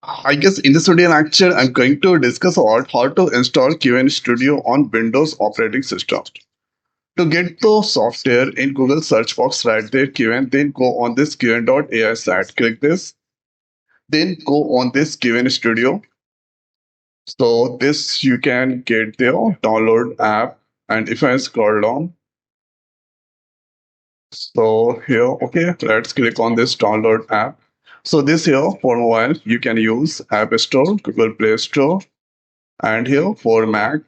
I guess in this video lecture, I'm going to discuss about how to install Qwen Studio on Windows operating system. To get the software in Google search box, write there Qwen, then go on this Qwen.ai site. Click this, then go on this Qwen Studio. So this you can get the download app, and if I scroll down, so here, okay, let's click on this download app. So this here for mobile, you can use App Store, Google Play Store, and here for Mac,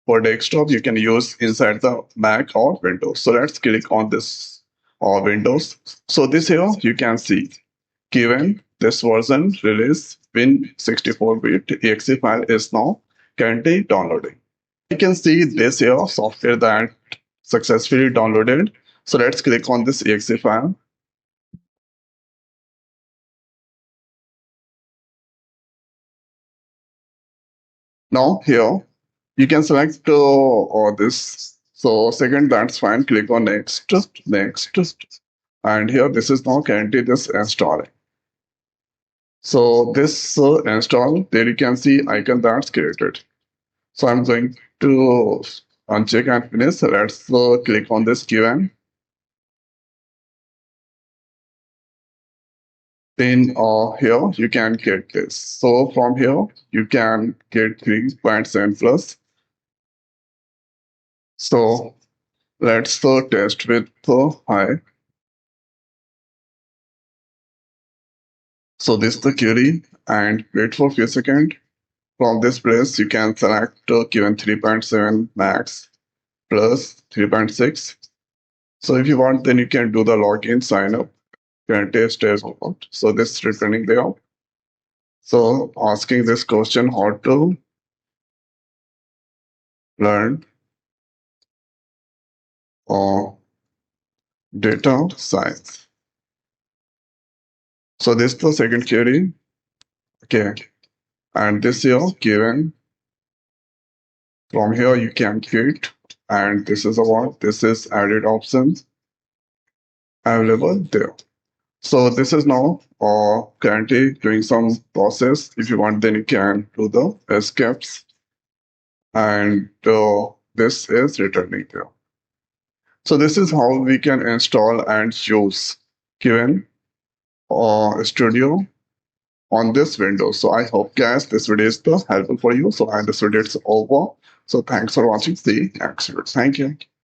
for desktop, you can use inside the Mac or Windows. So let's click on this or Windows. So this here you can see given this version release Win 64-bit exe file is now currently downloading. You can see this here software that successfully downloaded. So let's click on this exe file. Now here you can select or this. So second, that's fine. Click on next, next, and here this is now currently this installing. So this install, there you can see icon that's created. So I'm going to uncheck and finish. Let's click on this Qwen. Then here you can get this. So from here you can get 3.7 plus. So let's test with high. So this is the query and wait for a few seconds. From this place, you can select given 3.7 max plus 3.6. So if you want, then you can do the login sign up. Can test as well. So this is returning there. So asking this question, how to learn or data science. So this is the second query. Okay. And this here given from here you can create, and this is about this is added options available there. So this is now currently doing some process. If you want, then you can do the escapes, and this is returning there. So this is how we can install and use Qwen Studio on this window. So I hope guys this video is helpful for you. So and this video is over. So thanks for watching. See you next video. Thank you.